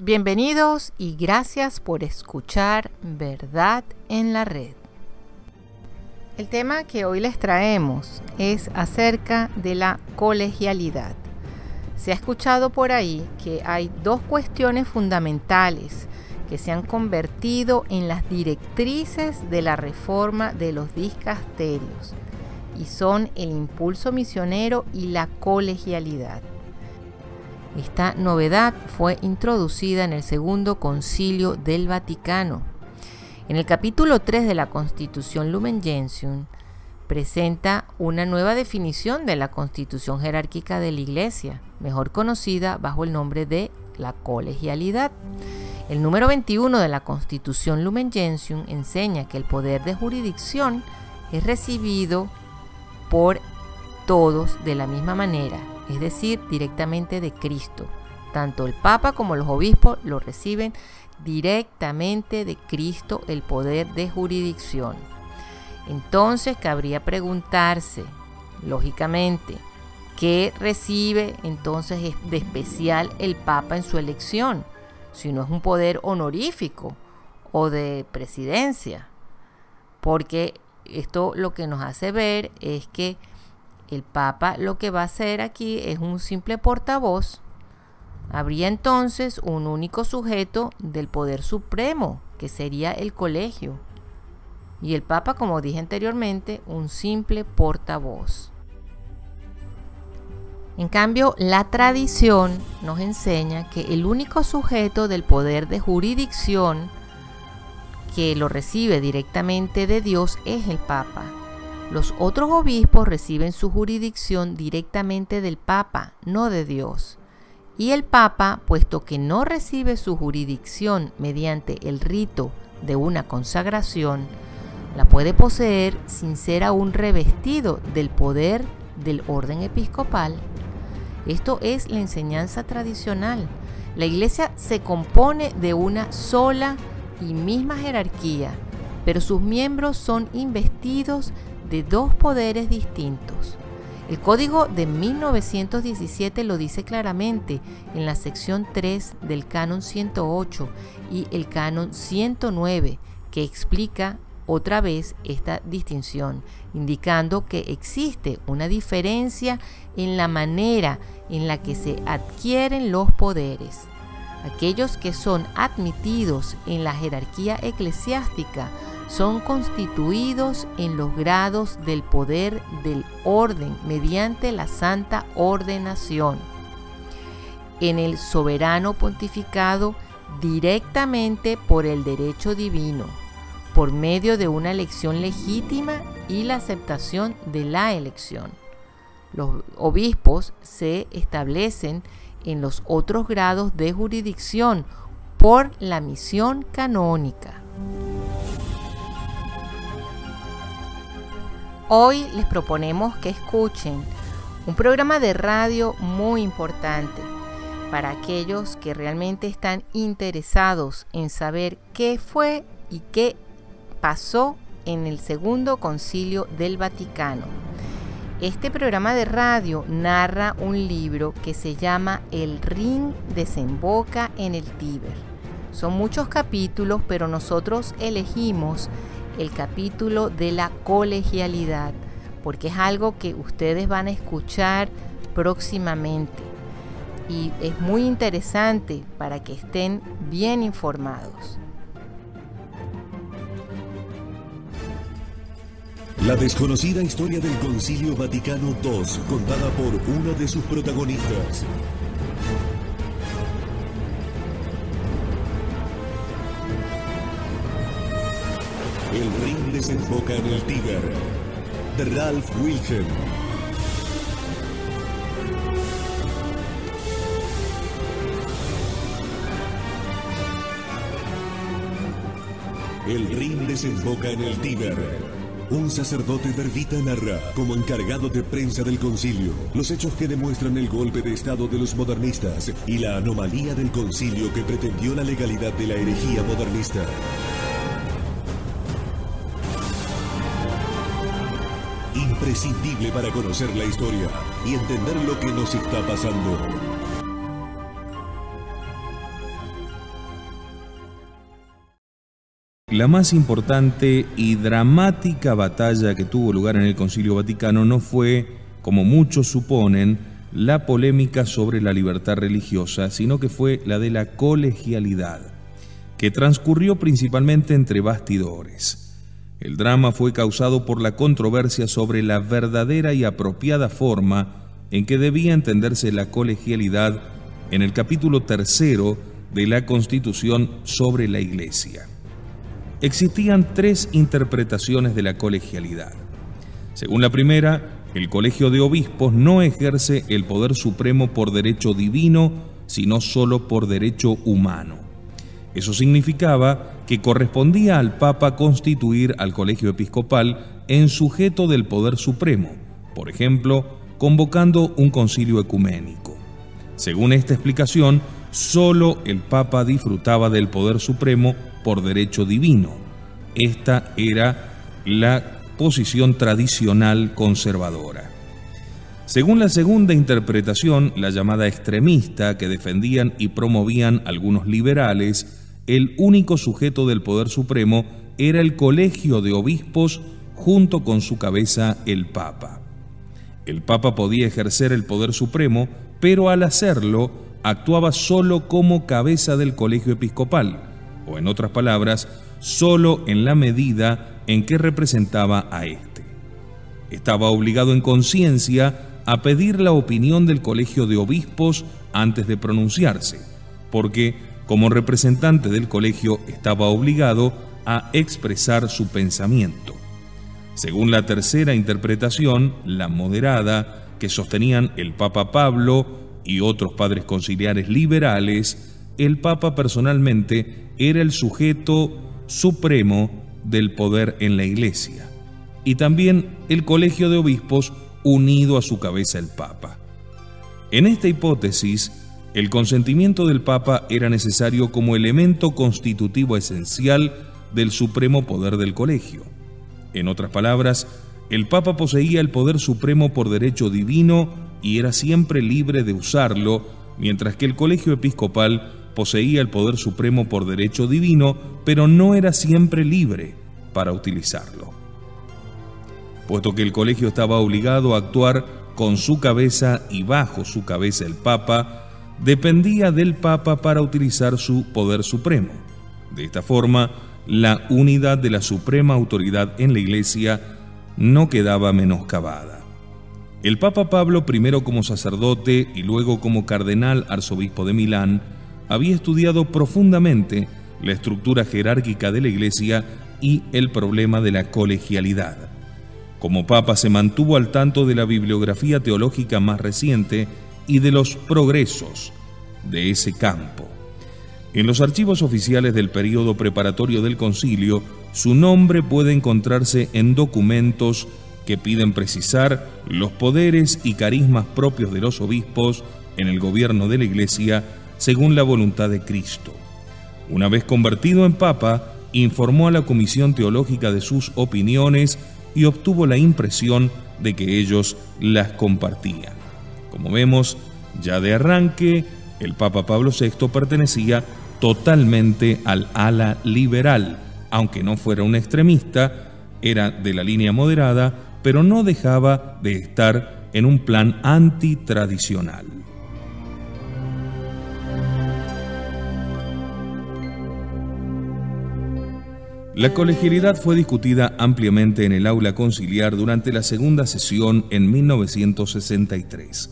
Bienvenidos y gracias por escuchar Verdad en la Red. El tema que hoy les traemos es acerca de la colegialidad. Se ha escuchado por ahí que hay dos cuestiones fundamentales que se han convertido en las directrices de la reforma de los dicasterios y son el impulso misionero y la colegialidad. Esta novedad fue introducida en el Segundo Concilio del Vaticano. En el capítulo 3 de la Constitución Lumen Gentium presenta una nueva definición de la constitución jerárquica de la Iglesia, mejor conocida bajo el nombre de la colegialidad. El número 21 de la Constitución Lumen Gentium enseña que el poder de jurisdicción es recibido por todos de la misma manera, es decir, directamente de Cristo. Tanto el Papa como los obispos lo reciben directamente de Cristo, el poder de jurisdicción. Entonces cabría preguntarse, lógicamente, ¿qué recibe entonces de especial el Papa en su elección? Si no es un poder honorífico o de presidencia, porque esto lo que nos hace ver es que el Papa lo que va a hacer aquí es un simple portavoz. Habría entonces un único sujeto del poder supremo, que sería el colegio. Y el Papa, como dije anteriormente, un simple portavoz. En cambio, la tradición nos enseña que el único sujeto del poder de jurisdicción que lo recibe directamente de Dios es el Papa. Los otros obispos reciben su jurisdicción directamente del Papa, no de Dios. Y el Papa, puesto que no recibe su jurisdicción mediante el rito de una consagración, la puede poseer sin ser aún revestido del poder del orden episcopal. Esto es la enseñanza tradicional. La Iglesia se compone de una sola y misma jerarquía, pero sus miembros son investidos de dos poderes distintos. El Código de 1917 lo dice claramente en la sección 3 del Canon 108 y el Canon 109, que explica otra vez esta distinción, indicando que existe una diferencia en la manera en la que se adquieren los poderes. Aquellos que son admitidos en la jerarquía eclesiástica son constituidos en los grados del poder del orden mediante la santa ordenación, en el soberano pontificado directamente por el derecho divino, por medio de una elección legítima y la aceptación de la elección. Los obispos se establecen en los otros grados de jurisdicción por la misión canónica. Hoy les proponemos que escuchen un programa de radio muy importante para aquellos que realmente están interesados en saber qué fue y qué pasó en el Segundo Concilio del Vaticano. Este programa de radio narra un libro que se llama El Rin desemboca en el Tíber. Son muchos capítulos, pero nosotros elegimos el capítulo de la colegialidad, porque es algo que ustedes van a escuchar próximamente y es muy interesante para que estén bien informados. La desconocida historia del Concilio Vaticano II, contada por uno de sus protagonistas. El Rin desemboca en el Tíber, de Ralph Wilhelm. El Rin desemboca en el Tíber. Un sacerdote verbita narra, como encargado de prensa del concilio, los hechos que demuestran el golpe de estado de los modernistas y la anomalía del concilio que pretendió la legalidad de la herejía modernista. Imprescindible para conocer la historia y entender lo que nos está pasando. La más importante y dramática batalla que tuvo lugar en el Concilio Vaticano no fue, como muchos suponen, la polémica sobre la libertad religiosa, sino que fue la de la colegialidad, que transcurrió principalmente entre bastidores. El drama fue causado por la controversia sobre la verdadera y apropiada forma en que debía entenderse la colegialidad en el capítulo 3 de la Constitución sobre la Iglesia. Existían 3 interpretaciones de la colegialidad. Según la primera, el Colegio de Obispos no ejerce el poder supremo por derecho divino, sino solo por derecho humano. Eso significaba que correspondía al Papa constituir al Colegio Episcopal en sujeto del poder supremo, por ejemplo, convocando un concilio ecuménico. Según esta explicación, solo el Papa disfrutaba del poder supremo por derecho divino. Esta era la posición tradicional conservadora. Según la segunda interpretación, la llamada extremista, que defendían y promovían algunos liberales, el único sujeto del poder supremo era el Colegio de Obispos junto con su cabeza, el Papa. El Papa podía ejercer el poder supremo, pero al hacerlo actuaba solo como cabeza del Colegio Episcopal, o en otras palabras, solo en la medida en que representaba a éste. Estaba obligado en conciencia a pedir la opinión del Colegio de Obispos antes de pronunciarse, porque como representante del colegio estaba obligado a expresar su pensamiento. Según la tercera interpretación, la moderada, que sostenían el Papa Pablo y otros padres conciliares liberales, el Papa personalmente era el sujeto supremo del poder en la Iglesia, y también el Colegio de Obispos unido a su cabeza, el Papa. En esta hipótesis, el consentimiento del Papa era necesario como elemento constitutivo esencial del supremo poder del colegio. En otras palabras, el Papa poseía el poder supremo por derecho divino y era siempre libre de usarlo, mientras que el Colegio Episcopal poseía el poder supremo por derecho divino, pero no era siempre libre para utilizarlo. Puesto que el colegio estaba obligado a actuar con su cabeza y bajo su cabeza el Papa, dependía del Papa para utilizar su poder supremo. De esta forma, la unidad de la suprema autoridad en la Iglesia no quedaba menoscabada. El Papa Pablo, primero como sacerdote y luego como cardenal arzobispo de Milán, había estudiado profundamente la estructura jerárquica de la Iglesia y el problema de la colegialidad. Como Papa se mantuvo al tanto de la bibliografía teológica más reciente y de los progresos de ese campo. En los archivos oficiales del período preparatorio del concilio, su nombre puede encontrarse en documentos que piden precisar los poderes y carismas propios de los obispos en el gobierno de la Iglesia según la voluntad de Cristo. Una vez convertido en Papa, informó a la Comisión Teológica de sus opiniones y obtuvo la impresión de que ellos las compartían. Como vemos, ya de arranque, el Papa Pablo VI pertenecía totalmente al ala liberal, aunque no fuera un extremista, era de la línea moderada, pero no dejaba de estar en un plan antitradicional. La colegialidad fue discutida ampliamente en el aula conciliar durante la segunda sesión en 1963.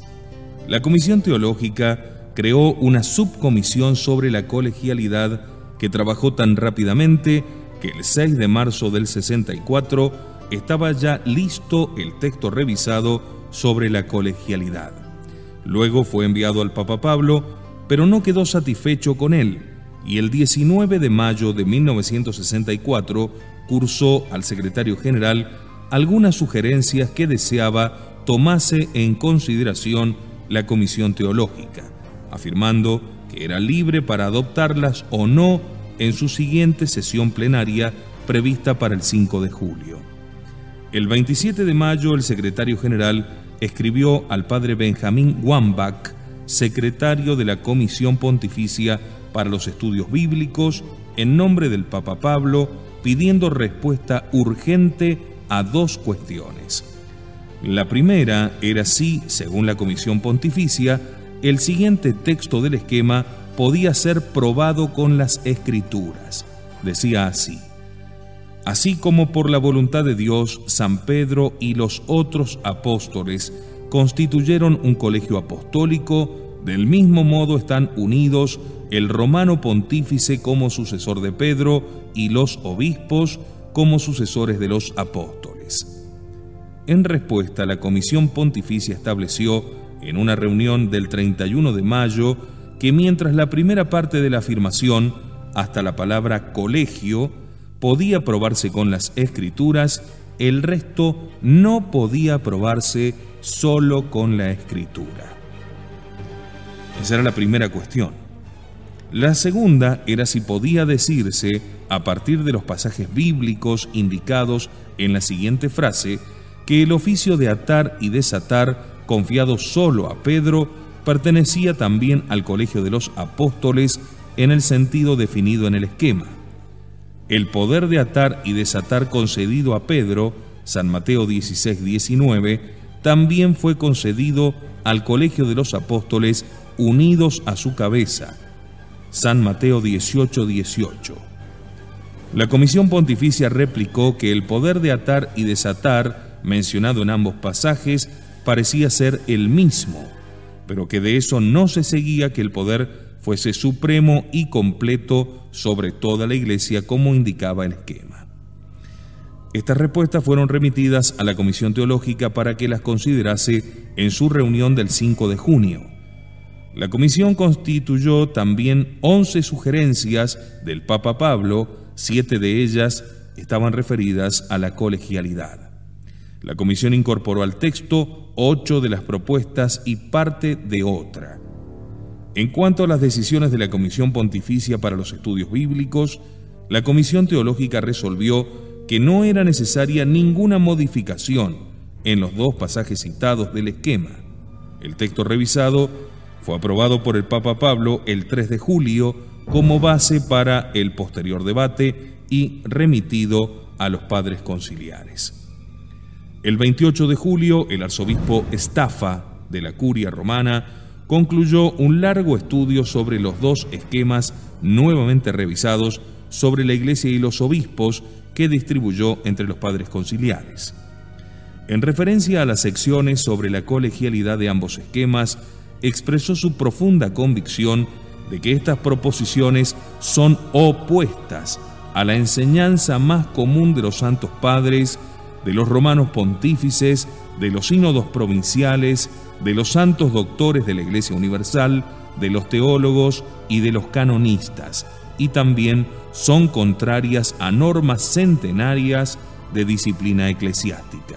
La Comisión Teológica creó una subcomisión sobre la colegialidad que trabajó tan rápidamente que el 6 de marzo del 64 estaba ya listo el texto revisado sobre la colegialidad. Luego fue enviado al Papa Pablo, pero no quedó satisfecho con él, y el 19 de mayo de 1964 cursó al secretario general algunas sugerencias que deseaba tomase en consideración la Comisión Teológica, afirmando que era libre para adoptarlas o no en su siguiente sesión plenaria prevista para el 5 de julio. El 27 de mayo el secretario general escribió al padre Benjamín Wambach, secretario de la Comisión Pontificia para los Estudios Bíblicos, en nombre del Papa Pablo, pidiendo respuesta urgente a dos cuestiones. La primera era si, según la Comisión Pontificia, el siguiente texto del esquema podía ser probado con las Escrituras. Decía así: así como por la voluntad de Dios, San Pedro y los otros apóstoles constituyeron un colegio apostólico, del mismo modo están unidos el romano pontífice como sucesor de Pedro y los obispos como sucesores de los apóstoles. En respuesta, la Comisión Pontificia estableció en una reunión del 31 de mayo que mientras la primera parte de la afirmación, hasta la palabra colegio, podía probarse con las Escrituras, el resto no podía probarse solo con la Escritura. Esa era la primera cuestión. La segunda era si podía decirse, a partir de los pasajes bíblicos indicados en la siguiente frase, que el oficio de atar y desatar, confiado solo a Pedro, pertenecía también al colegio de los apóstoles en el sentido definido en el esquema. El poder de atar y desatar concedido a Pedro, San Mateo 16:19, también fue concedido al colegio de los apóstoles unidos a su cabeza, San Mateo 18:18. La Comisión Pontificia replicó que el poder de atar y desatar, mencionado en ambos pasajes, parecía ser el mismo, pero que de eso no se seguía que el poder fuese supremo y completo sobre toda la Iglesia, como indicaba el esquema. Estas respuestas fueron remitidas a la Comisión Teológica para que las considerase en su reunión del 5 de junio. La comisión constituyó también 11 sugerencias del Papa Pablo, 7 de ellas estaban referidas a la colegialidad. La comisión incorporó al texto 8 de las propuestas y parte de otra. En cuanto a las decisiones de la Comisión Pontificia para los Estudios Bíblicos, la Comisión Teológica resolvió que no era necesaria ninguna modificación en los dos pasajes citados del esquema. El texto revisado fue aprobado por el Papa Pablo el 3 de julio como base para el posterior debate y remitido a los padres conciliares. El 28 de julio, el arzobispo Staffa de la Curia Romana concluyó un largo estudio sobre los dos esquemas nuevamente revisados sobre la Iglesia y los obispos que distribuyó entre los padres conciliares. En referencia a las secciones sobre la colegialidad de ambos esquemas, expresó su profunda convicción de que estas proposiciones son opuestas a la enseñanza más común de los santos padres, de los romanos pontífices, de los sínodos provinciales, de los santos doctores de la Iglesia Universal, de los teólogos y de los canonistas, y también son contrarias a normas centenarias de disciplina eclesiástica.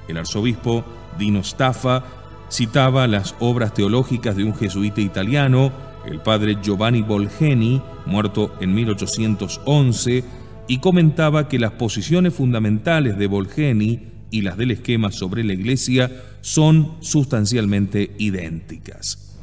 El arzobispo Dino Staffa citaba las obras teológicas de un jesuita italiano, el padre Giovanni Bolgeni, muerto en 1811, y comentaba que las posiciones fundamentales de Bolgeni y las del esquema sobre la Iglesia son sustancialmente idénticas.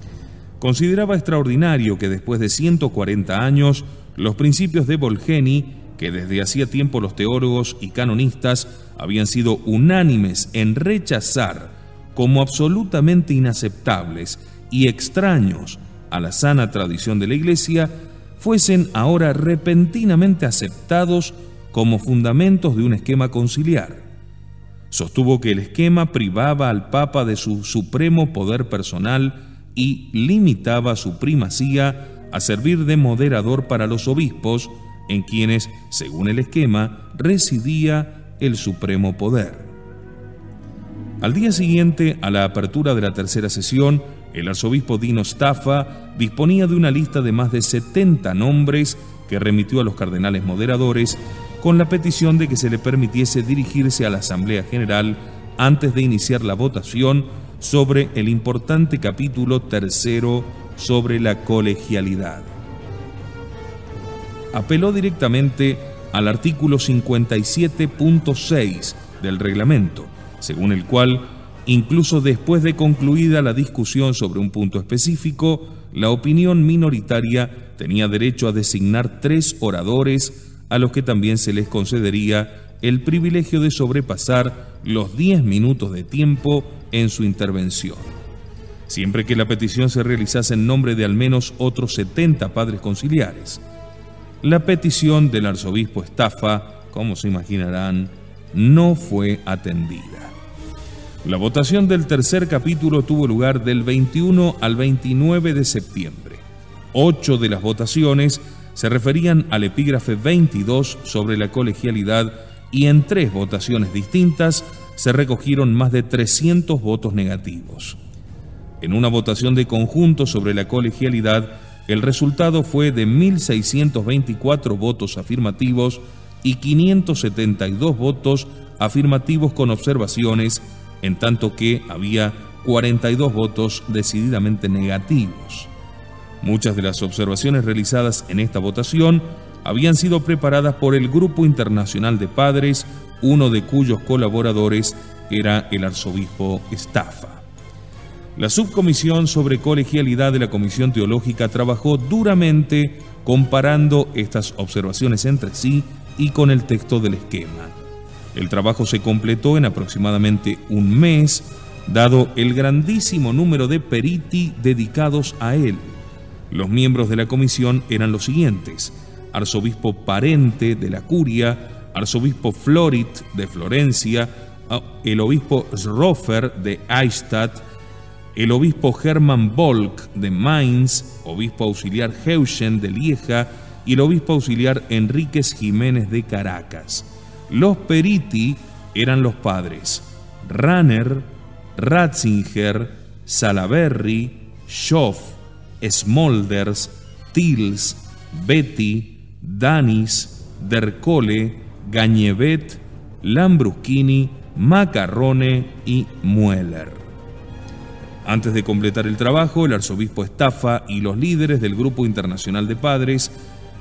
Consideraba extraordinario que después de 140 años, los principios de Bolgeni, que desde hacía tiempo los teólogos y canonistas habían sido unánimes en rechazar como absolutamente inaceptables y extraños a la sana tradición de la Iglesia, fuesen ahora repentinamente aceptados como fundamentos de un esquema conciliar. Sostuvo que el esquema privaba al Papa de su supremo poder personal y limitaba su primacía a servir de moderador para los obispos, en quienes, según el esquema, residía el supremo poder. Al día siguiente, a la apertura de la tercera sesión, el arzobispo Dino Staffa disponía de una lista de más de 70 nombres que remitió a los cardenales moderadores con la petición de que se le permitiese dirigirse a la Asamblea General antes de iniciar la votación sobre el importante capítulo tercero sobre la colegialidad. Apeló directamente al artículo 57.6 del reglamento, según el cual, incluso después de concluida la discusión sobre un punto específico, la opinión minoritaria tenía derecho a designar 3 oradores a los que también se les concedería el privilegio de sobrepasar los 10 minutos de tiempo en su intervención, siempre que la petición se realizase en nombre de al menos otros 70 padres conciliares. La petición del arzobispo Staffa, como se imaginarán, no fue atendida. La votación del tercer capítulo tuvo lugar del 21 al 29 de septiembre. 8 de las votaciones se referían al epígrafe 22 sobre la colegialidad y en 3 votaciones distintas se recogieron más de 300 votos negativos. En una votación de conjunto sobre la colegialidad, el resultado fue de 1.624 votos afirmativos y 572 votos afirmativos con observaciones, en tanto que había 42 votos decididamente negativos. Muchas de las observaciones realizadas en esta votación habían sido preparadas por el Grupo Internacional de Padres, uno de cuyos colaboradores era el arzobispo Staffa. La subcomisión sobre colegialidad de la Comisión Teológica trabajó duramente comparando estas observaciones entre sí y con el texto del esquema. El trabajo se completó en aproximadamente un mes, dado el grandísimo número de periti dedicados a él. Los miembros de la comisión eran los siguientes: arzobispo Parente de la Curia, arzobispo Florit de Florencia, el obispo Schrofer de Eichstätt, el obispo Hermann Volk de Mainz, obispo auxiliar Heuschen de Lieja y el obispo auxiliar Enríquez Jiménez de Caracas. Los periti eran los padres Ranner, Ratzinger, Salaberry, Schoff, Smolders, Tils, Betty, Danis, Dercole, Gañevet, Lambruschini, Macarrone y Mueller. Antes de completar el trabajo, el arzobispo Staffa y los líderes del Grupo Internacional de Padres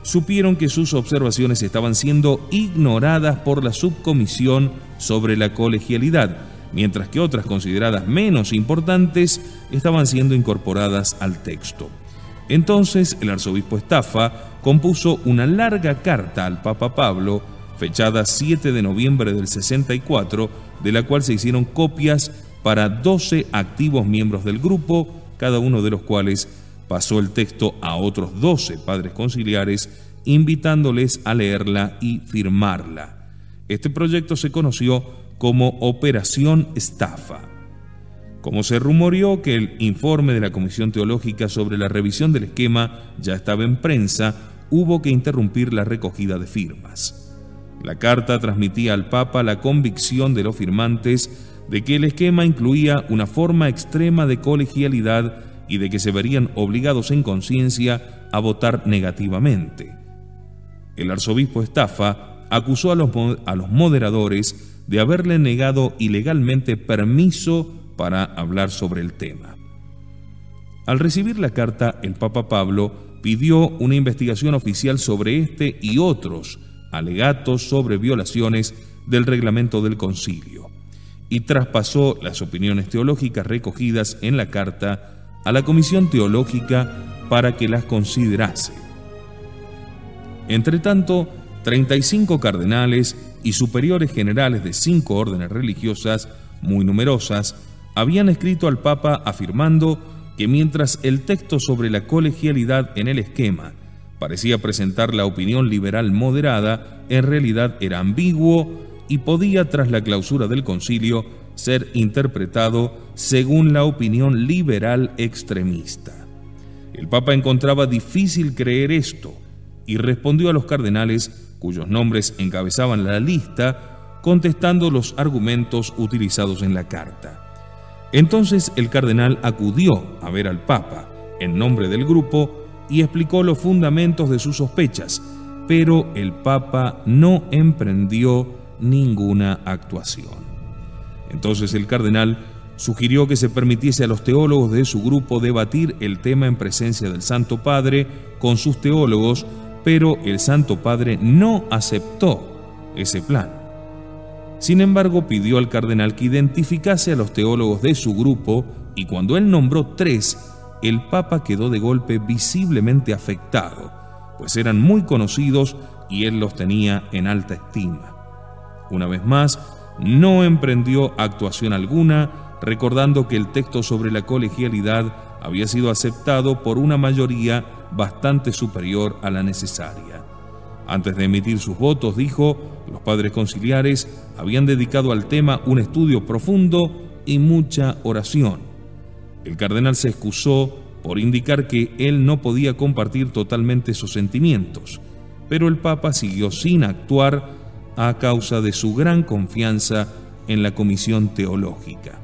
supieron que sus observaciones estaban siendo ignoradas por la subcomisión sobre la colegialidad, mientras que otras consideradas menos importantes estaban siendo incorporadas al texto. Entonces el arzobispo Staffa compuso una larga carta al Papa Pablo, fechada 7 de noviembre del 64, de la cual se hicieron copias para 12 activos miembros del grupo, cada uno de los cuales pasó el texto a otros 12 padres conciliares, invitándoles a leerla y firmarla. Este proyecto se conoció como Operación Staffa. Como se rumoreó que el informe de la Comisión Teológica sobre la revisión del esquema ya estaba en prensa, hubo que interrumpir la recogida de firmas. La carta transmitía al Papa la convicción de los firmantes de que el esquema incluía una forma extrema de colegialidad y de que se verían obligados en conciencia a votar negativamente. El arzobispo Staffa acusó a los moderadores de haberle negado ilegalmente permiso para hablar sobre el tema. Al recibir la carta, el Papa Pablo pidió una investigación oficial sobre este y otros alegatos sobre violaciones del reglamento del concilio y traspasó las opiniones teológicas recogidas en la carta a la Comisión Teológica para que las considerase. Entretanto, 35 cardenales y superiores generales de 5 órdenes religiosas, muy numerosas, habían escrito al Papa afirmando que mientras el texto sobre la colegialidad en el esquema parecía presentar la opinión liberal moderada, en realidad era ambiguo y podía, tras la clausura del concilio, ser interpretado según la opinión liberal extremista. El Papa encontraba difícil creer esto y respondió a los cardenales cuyos nombres encabezaban la lista, contestando los argumentos utilizados en la carta. Entonces el cardenal acudió a ver al Papa en nombre del grupo y explicó los fundamentos de sus sospechas, pero el Papa no emprendió ninguna actuación. Entonces el cardenal sugirió que se permitiese a los teólogos de su grupo debatir el tema en presencia del Santo Padre con sus teólogos, pero el Santo Padre no aceptó ese plan. Sin embargo, pidió al cardenal que identificase a los teólogos de su grupo y cuando él nombró 3, el Papa quedó de golpe visiblemente afectado, pues eran muy conocidos y él los tenía en alta estima. Una vez más, no emprendió actuación alguna, recordando que el texto sobre la colegialidad había sido aceptado por una mayoría bastante superior a la necesaria. Antes de emitir sus votos, dijo, los padres conciliares habían dedicado al tema un estudio profundo y mucha oración. El cardenal se excusó por indicar que él no podía compartir totalmente sus sentimientos, pero el Papa siguió sin actuar a causa de su gran confianza en la comisión teológica.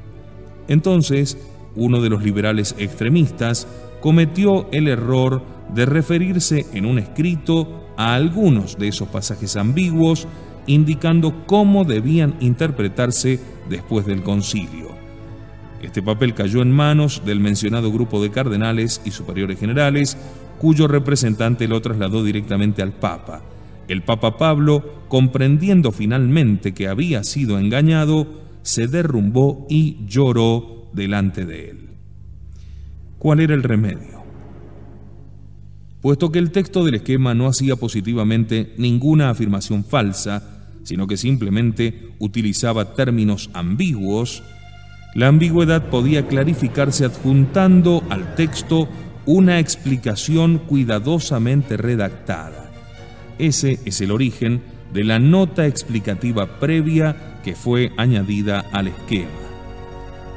Entonces, uno de los liberales extremistas cometió el error de referirse en un escrito a algunos de esos pasajes ambiguos, indicando cómo debían interpretarse después del concilio. Este papel cayó en manos del mencionado grupo de cardenales y superiores generales, cuyo representante lo trasladó directamente al Papa. El Papa Pablo, comprendiendo finalmente que había sido engañado, se derrumbó y lloró delante de él. ¿Cuál era el remedio? Puesto que el texto del esquema no hacía positivamente ninguna afirmación falsa, sino que simplemente utilizaba términos ambiguos, la ambigüedad podía clarificarse adjuntando al texto una explicación cuidadosamente redactada. Ese es el origen de la nota explicativa previa que fue añadida al esquema.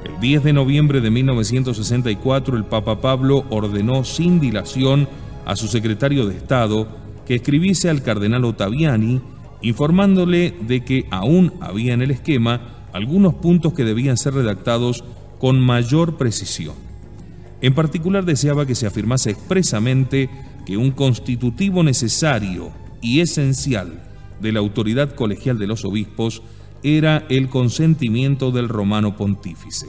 El 10 de noviembre de 1964, el Papa Pablo ordenó sin dilación a su secretario de Estado que escribiese al cardenal Ottaviani informándole de que aún había en el esquema algunos puntos que debían ser redactados con mayor precisión. En particular, deseaba que se afirmase expresamente que un constitutivo necesario y esencial de la autoridad colegial de los obispos era el consentimiento del romano pontífice.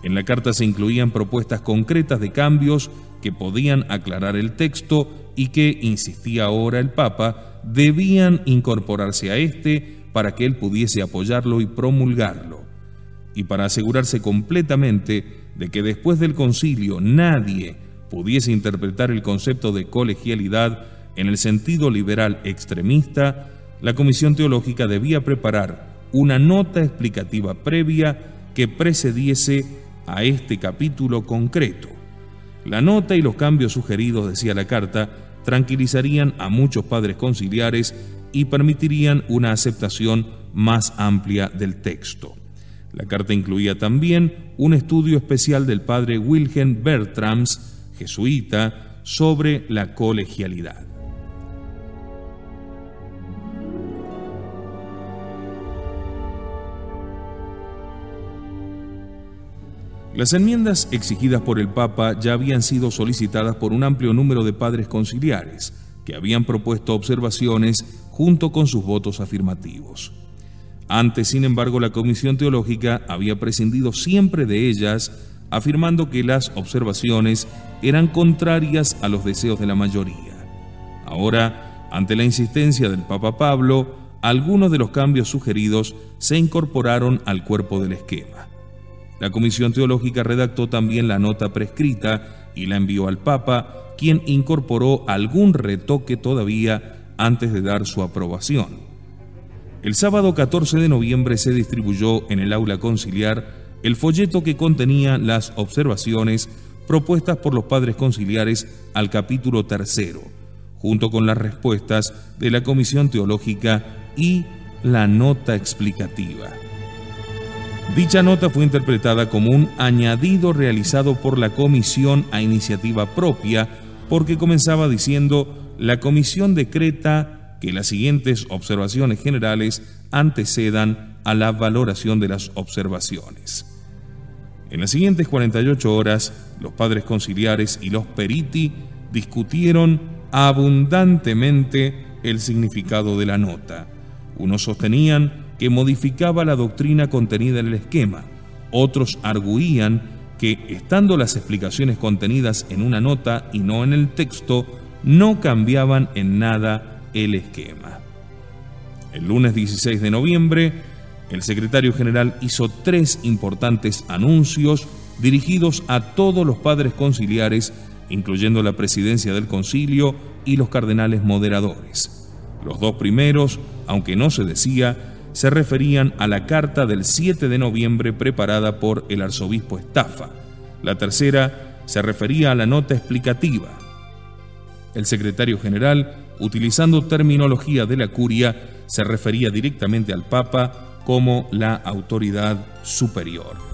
En la carta se incluían propuestas concretas de cambios que podían aclarar el texto y que, insistía ahora el Papa, debían incorporarse a este para que él pudiese apoyarlo y promulgarlo. Y para asegurarse completamente de que después del concilio nadie pudiese interpretar el concepto de colegialidad en el sentido liberal extremista, la Comisión Teológica debía preparar una nota explicativa previa que precediese a este capítulo concreto. La nota y los cambios sugeridos, decía la carta, tranquilizarían a muchos padres conciliares y permitirían una aceptación más amplia del texto. La carta incluía también un estudio especial del padre Wilhelm Bertrams, jesuita, sobre la colegialidad. Las enmiendas exigidas por el Papa ya habían sido solicitadas por un amplio número de padres conciliares, que habían propuesto observaciones junto con sus votos afirmativos. Antes, sin embargo, la Comisión Teológica había prescindido siempre de ellas, afirmando que las observaciones eran contrarias a los deseos de la mayoría. Ahora, ante la insistencia del Papa Pablo, algunos de los cambios sugeridos se incorporaron al cuerpo del esquema. La Comisión Teológica redactó también la nota prescrita y la envió al Papa, quien incorporó algún retoque todavía antes de dar su aprobación. El sábado 14 de noviembre se distribuyó en el aula conciliar el folleto que contenía las observaciones propuestas por los padres conciliares al capítulo 3, junto con las respuestas de la Comisión Teológica y la nota explicativa. Dicha nota fue interpretada como un añadido realizado por la comisión a iniciativa propia, porque comenzaba diciendo: la comisión decreta que las siguientes observaciones generales antecedan a la valoración de las observaciones. En las siguientes 48 horas, los padres conciliares y los periti discutieron abundantemente el significado de la nota. Unos sostenían que modificaba la doctrina contenida en el esquema, otros arguían que, estando las explicaciones contenidas en una nota y no en el texto, no cambiaban en nada el esquema. El lunes 16 de noviembre, el secretario general hizo 3 importantes anuncios dirigidos a todos los padres conciliares, incluyendo la presidencia del concilio y los cardenales moderadores. Los dos primeros, aunque no se decía, se referían a la carta del 7 de noviembre preparada por el arzobispo Estafa. La tercera se refería a la nota explicativa. El secretario general, utilizando terminología de la curia, se refería directamente al Papa como la autoridad superior.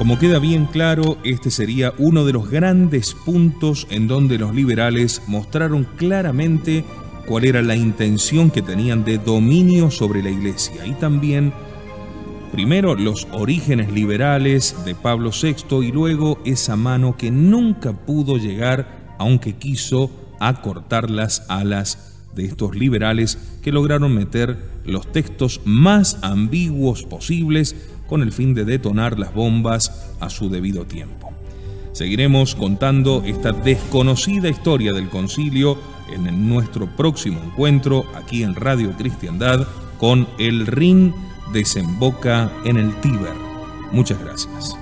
Como queda bien claro, este sería uno de los grandes puntos en donde los liberales mostraron claramente cuál era la intención que tenían de dominio sobre la Iglesia, y también, primero, los orígenes liberales de Pablo VI, y luego esa mano que nunca pudo llegar, aunque quiso, a cortar las alas de estos liberales que lograron meter los textos más ambiguos posibles con el fin de detonar las bombas a su debido tiempo. Seguiremos contando esta desconocida historia del concilio en nuestro próximo encuentro aquí en Radio Cristiandad con El Rin desemboca en el Tíber. Muchas gracias.